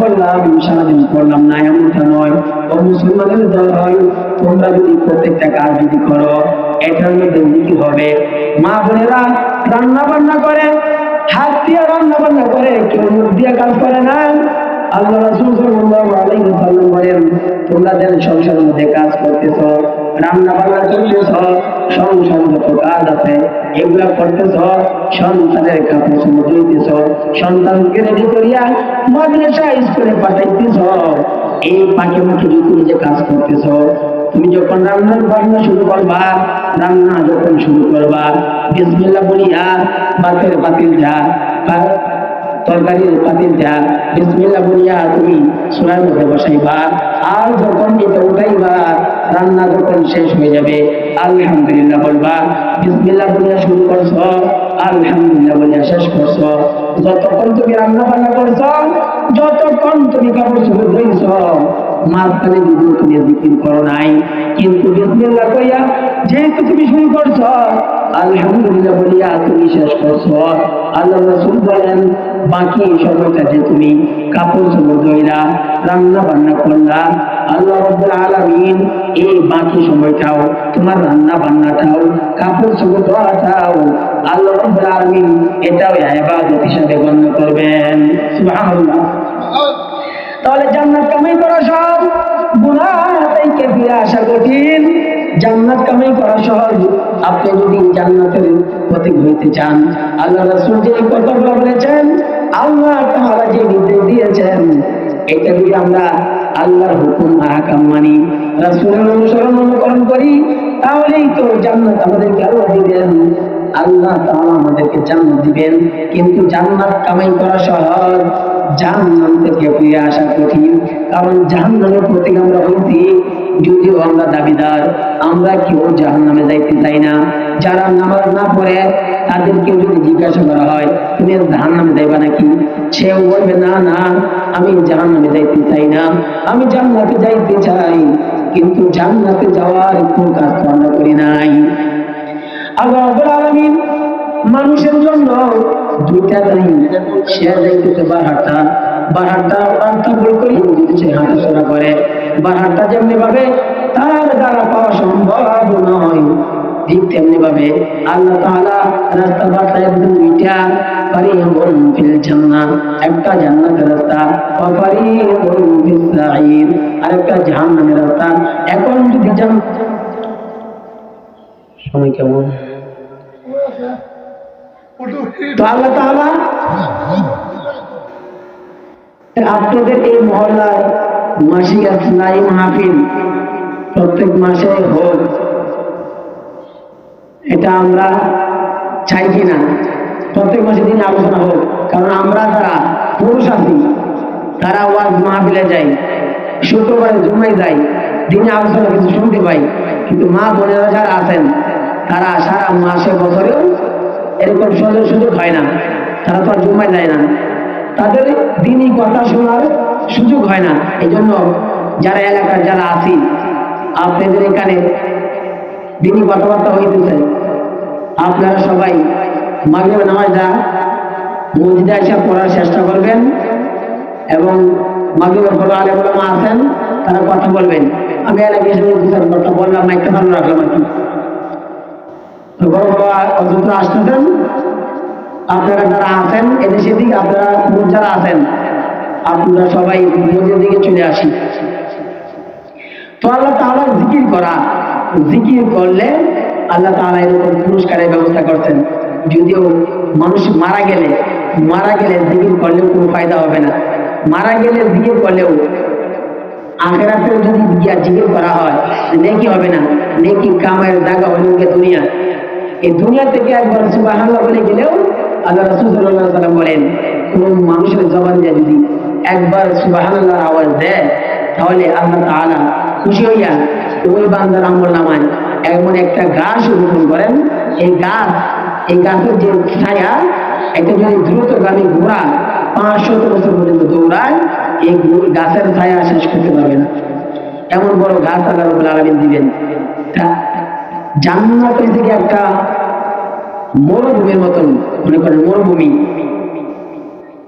করলাম সারাদিন করলাম না, এমনটা নয়। ও মুসলমানের দল হয়, তোমরা যদি প্রত্যেকটা কাজ যদি করো এটার মধ্যে কি হবে? মা বোনেরা রান্না বান্না করে, হাত দিয়ে রান্না বান্না করে, কেউ মুখ দিয়ে কাজ করে না। আল্লাহ রাসূল সাল্লাল্লাহু আলাইহি ওয়াসাল্লাম বলেন, তোমরা যেন সংসারের মধ্যে কাজ করতেছো, রান্না বান্না করতেছো, সংসারের যত কাজ আছে এগুলা করতেছো, সন্তানের কাপড় চোপড় ধুইতেছো, সন্তানকে রেডি করিয়া মাদ্রাসা স্কুলে পাঠাইতেছো, এই পাকে মুখে তুমি যে কাজ করতেছো, তুমি যখন রান্নার বান্না শুরু করবা, রান্না যখন শুরু করবা, বিসমিল্লাহ বলিয়া ভাতের পাতিল যা তরকারির পাতিল যা বিসমিল্লাহ বলিয়া তুমি চুলার মধ্যে বসাইবা। আর যখন এটা উঠাইবা, রান্না যখন শেষ হয়ে যাবে, আলহামদুলিল্লাহ বলবা। বিসমিল্লাহ বলিয়া শুরু করছো, আলহামদুলিল্লাহ বলিয়া শেষ করছো। যতক্ষণ তুমি রান্না বান্না করছো, যতক্ষণ তুমি কাপড় চোপড় ধুইছো, মাঝখানে যদি তুমি জিকির করো নাই, কিন্তু বিসমিল্লাহ কইয়া যেহেতু তুমি শুরু করছো, আলহামদুলিল্লাহ বলিয়া তুমি শেষ করছো, আল্লাহ রাসূল বলেন বাকি সময়টা যে তুমি কাপড় চোপড় ধুইলা রান্না বান্না করলা, আল্লাহ রাব্বুল আলামিন এই বাকি সময়টাও তোমার রান্না বান্নাটাও কাপড় চোপড় ধোয়াটাও আল্লাহ রাব্বুল আলামিন এটাও ইবাদত হিসেবে গণ্য করবেন। সুবহানাল্লাহ। তাহলে জান্নাত কামাই করা সহজ, গুনাহ থেকে ফিরে আসা কঠিন। জান্নাত কামাই করা সহজ। আপনি যদি জান্নাতের পথিক হইতে চান, আল্লাহ রাসূল যে কথাগুলো বলেছেন, আল্লাহ তাআলা যে নির্দেশ দিয়েছেন, এটা যদি আমরা আল্লাহর হুকুম আহকাম মানি, রাসূলের অনুসরণ অনুকরণ করি, তাহলেই তো জান্নাত আমাদেরকে আল্লাহ দিবেন। আল্লাহ তাআলা আমাদেরকে জান্নাত দিবেন। কিন্তু জান্নাত কামাই করা সহজ, জাহান্নাম থেকে ফিরে আসা কঠিন। কারণ জাহান্নামের প্রতি আমরা হইছি, যদিও আমরা দাবিদার, আমরা কেউ জাহান্নামে যাইতে চাই না। যারা নামাজ না পড়ে তাদেরকে যদি জিজ্ঞাসা করা হয় তুমি জাহান্নামে যাইবা নাকি, সেও বলবে না না, আমি জাহান্নামে যাইতে চাই না, আমি জান্নাতে যাইতে চাই। কিন্তু জান্নাতে যাওয়ার কোন কাজ তো আমরা করি নাই। আল্লাহ রাব্বুল আলামিন মানুষের জন্য দুইটা দাঁড়ি, সে যাইতেছে বারহাট্টা, বারহাট্টা রাস্তা ভুল করে সে হাঁটাচলা করে, বারহাট্টা যেমনি ভাবে তার দ্বারা পাওয়া সম্ভব নয়, ঠিক তেমনি ভাবে আল্লাহ তাআলা রাস্তা বাতলায় দুইটা, ফারিকুন ফিল জান্নাহ, একটা জান্নাতের রাস্তা, ওয়া ফারিকুন ফিস সাঈর, আরেকটা জাহান্নামের রাস্তা। এখন যদি সময় কেমন? তো আল্লাহ তাআলা আপনাদের এই মহল্লায় মাসিক ইসলামী মাহফিল প্রত্যেক মাসে হোক, এটা আমরা চাই কিনা? প্রত্যেক মাসে দিন আলোচনা হোক। কারণ আমরা যারা পুরুষ আছি তারা ওয়াজ মাহফিলে যাই, শুক্রবারে জুমায় যাই, দিনে আলোচনা কিছু শুনতে পাই। কিন্তু মা বোনেরা যারা আছেন তারা সারা মাসে বছরেও এরকম সুযোগ হয় না, তারা তো আর জুমায় যায় না, তাদের দিনই কথা শোনার সুযোগ হয় না। এই জন্য যারা এলাকার যারা আছি, আপনাদের এখানে দিনই কথাবার্তা হইতেছে, আপনারা সবাই মাগরিবের নামাজটা মসজিদে এসে পড়ার চেষ্টা করবেন, এবং মাগরিবের পরে আলেম ওলামা আছেন তারা কথা বলবেন। আমি এলাকায় কথা বললাম না, একটা ভালো রাখলাম আর কি। বড় বড় অযত্ন আসতেছেন, আপনারা যারা আছেন এদেশে দিকে, আপনারা যারা আছেন আপনারা সবাই মসজিদের দিকে চলে আসি। তো আল্লাহ তাআলা জিকির করা, জিকির করলে আল্লাহ তাআলা এরকম পুরস্কারের ব্যবস্থা করছেন। যদিও মানুষ মারা গেলে জিকির করলেও কোনো ফায়দা হবে না, মারা গেলে জিকির করলেও আখিরাতে যদি জিকির করা হয় নেকি হবে না, নেকি কামের জায়গা হলো দুনিয়া। এই দুনিয়া থেকে একবার সুবহানাল্লাহ বলে গেলেও আল্লাহ রাসূল সাল্লাল্লাহু আলাইহি ওয়াসাল্লাম বলেন, কোন মানুষের জবান দিয়ে যদি একবার সুবহানাল্লাহর আওয়াজ দেয়, তাহলে আল্লাহ তাআলা খুশি হইয়া ওই বান্দার আমলনামায় এমন একটা গাছ রোপণ করেন। এই গাছের যে ছায়া, এটা যদি দ্রুতগামী ঘোড়া 500 বছর পর্যন্ত দৌড়ায়, এই গাছের ছায়া শেষ করতে পারবে না। এমন বড় গাছ আল্লাহ রাব্বুল আলামিন দিবেন। জান্নাত থেকে একটা মরুভূমির মতন, মনে করেন মরুভূমি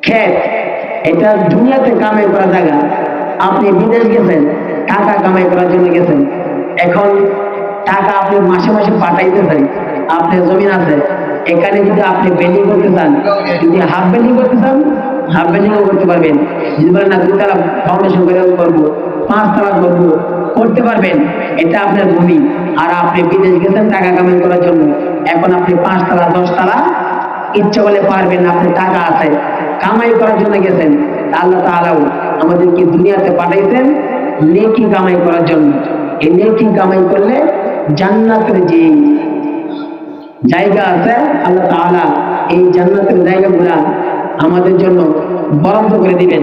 ক্ষেত, এটা দুনিয়াতে কামাই করা জায়গা। আপনি বিদেশ গেছেন, টাকা কামাই করার জন্য গেছেন, এখন টাকা আপনি মাসে মাসে পাঠাইতেছেন, আপনার জমিন আছে, এখানে যদি আপনি বিল্ডিং করতে চান, যদি হাফ বিল্ডিং করতে চান হাফ বিল্ডিংও করতে পারবেন। যদি বলেন না 2 তলা ফাউন্ডেশন করে করবো, 5 তলা করবো, করতে পারবেন। এটা আপনার ভূমি। আর আপনি বিদেশ গেছেন টাকা কামাই করার জন্য, এখন আপনি 5 তলা 10 তলা ইচ্ছে করলে পারবেন না, আপনি টাকা আছে, কামাই করার জন্য গেছেন। আল্লাহ তাআলাও আমাদেরকে দুনিয়াতে পাঠাইছেন নেকি কামাই করার জন্য। এই নেকি কামাই করলে জান্নাতের যে জায়গা আছে, আল্লাহ তাআলা এই জান্নাতের জায়গাগুলা আমাদের জন্য বরাদ্দ করে দিবেন।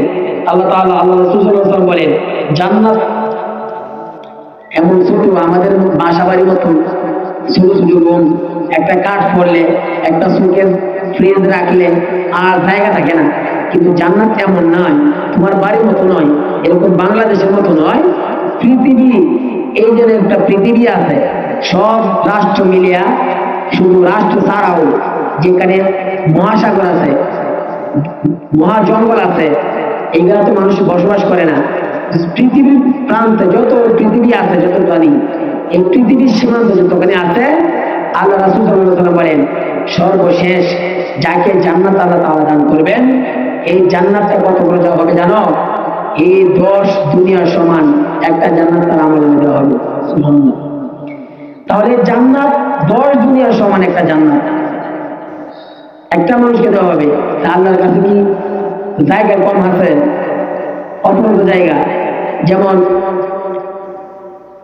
আল্লাহ তাআলা, আল্লাহ রাসূল সাল্লাল্লাহু আলাইহি ওয়াসাল্লাম বলেন, জান্নাত এমন ছোট, আমাদের বাসা বাড়ির মতো ছোট ছোট রুম, একটা কাঠ পড়লে, একটা শোকেস, ফ্রিজ রাখলে আর জায়গা থাকে না। কিন্তু জান্নাত এমন নয়, তোমার বাড়ির মতো নয়, এরকম বাংলাদেশের মতো নয়। পৃথিবী, এই জন্য একটা পৃথিবী আছে, সব রাষ্ট্র মিলিয়া, শুধু রাষ্ট্র ছাড়াও যেখানে মহাসাগর আছে, মহা জঙ্গল আছে, এইগুলাতে মানুষ বসবাস করে না। পৃথিবীর প্রান্তে যত পৃথিবী আছে, যত প্রাণী, এই পৃথিবীর সীমান্ত যতখানে আছে, আল্লাহ রাসূল সাল্লাল্লাহু আলাইহি ওয়াসাল্লাম বলেন, সর্বশেষ যাকে জান্নাত আল্লাহ তাআলা দান করবেন, এই জান্নাতটা কত বড় দেওয়া হবে জানো? এই 10 দুনিয়ার সমান একটা জান্নাত তার আমলে দেওয়া হবে। সুবহানাল্লাহ। তাহলে জান্নাত 10 দুনিয়ার সমান একটা জান্নাত একটা মানুষকে দেওয়া হবে। তা আল্লাহর কাছে কি জায়গা কম আছে? অপূর্ণ জায়গা। যেমন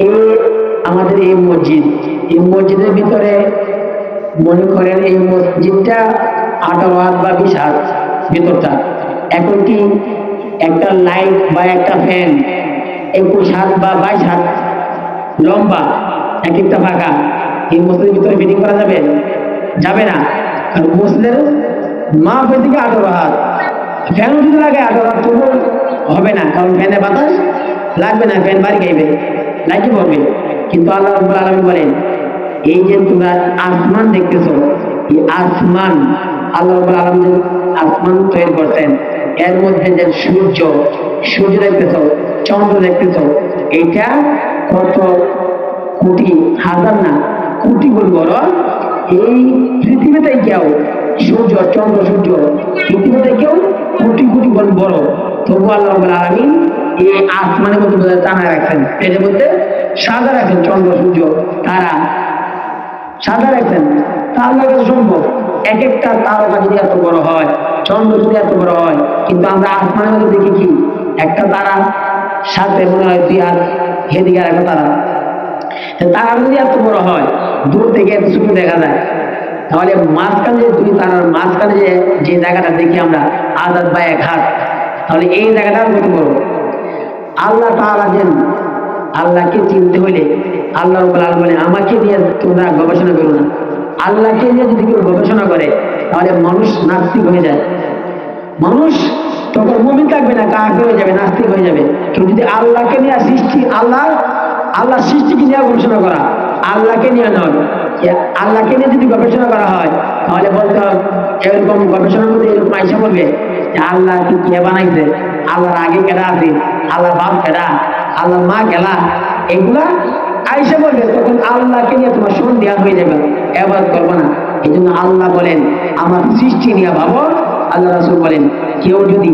এই আমাদের এই মসজিদ, এই মসজিদের ভিতরে মনে করেন এই মসজিদটা 18 হাত বা 20 হাত ভিতরটা, এখন কি একটা লাইট বা একটা ফ্যান 21 হাত বা 22 হাত লম্বা, এক একটা ফাঁকা, এই মসজিদের ভিতরে ফিটিং করা যাবে? যাবে না। আর মসজিদের মাপ হয়ে থেকে 18 হাত, ফ্যানও যদি লাগে 18 হাত তবু হবে না, কারণ ফ্যানে বাতাস লাগবে না, ফ্যান বাড়ি গাইবে, লাইটই পড়বে। কিন্তু আল্লাহ রাব্বুল আলামিন বলেন, এই যে তোমরা আসমান দেখতেছো, এই আসমান আল্লাহ রাব্বুল আলামিন আসমান তৈরি করছেন, এর মধ্যে যে সূর্য দেখতেছো, চন্দ্র দেখতেছো, এটা কত কোটি, হাজার না কোটি গুণ বড়। এই পৃথিবীতে কেউ সূর্য, চন্দ্র, সূর্য পৃথিবীতে কেউ কোটি কোটি গুণ বড়, তবু আল্লাহ রাব্বুল আলামিন এই আসমানের মধ্যে টানা রাখছেন, এর মধ্যে সাদা রাখেন, চন্দ্র, সূর্য, তারা সাদা রাখছেন। তা আল্লাহর কাছে সম্ভব? এক একটা তারকা যদি এত বড় হয়, চন্দ্র যদি এত বড় হয়, কিন্তু আমরা আসমানের মধ্যে দেখি কি একটা তারা, সাথে মনে হয় 2 হাত হেদিকে একটা তারা। তারা যদি এত বড় হয়, দূর থেকে এত ছোট দেখা যায়, তাহলে মাঝখানে যে 2 তারার মাঝখানে যে জায়গাটা দেখি আমরা 1 হাত বা 1 হাত, তাহলে এই জায়গাটা কত বড়। আল্লাহ তাআলা যেন, আল্লাহকে চিনতে হইলে আল্লাহ রাব্বুল আলামিন বলেন, আমাকে নিয়ে তোমরা গবেষণা করো না। আল্লাহকে নিয়ে যদি কেউ গবেষণা করে, তাহলে মানুষ নাস্তিক হয়ে যায়। মানুষ তখন মুমিন থাকবে না, কাফের হয়ে যাবে, নাস্তিক হয়ে যাবে। কেউ যদি আল্লাহকে নিয়ে সৃষ্টি, আল্লাহ সৃষ্টিকে নিয়ে গবেষণা করা, আল্লাহকে নিয়ে নয়, আল্লাহকে নিয়ে যদি গবেষণা করা হয়, তাহলে বলতে হবে, এরকম গবেষণার মধ্যে এরকম আইসা বলবে যে আল্লাহ কি কে বানাইছে, আল্লাহর আগে কেডা আছে, আল্লাহর বাপ কেডা, আল্লাহর মা কেলা, এগুলা আইসা বলবে। তখন আল্লাহকে নিয়ে তোমার সন্দেহ হয়ে যাবে, ইবাদত করবো না। এই জন্য আল্লাহ বলেন, আমার সৃষ্টি নিয়ে ভাবো। আল্লাহ রাসূল বলেন, কেউ যদি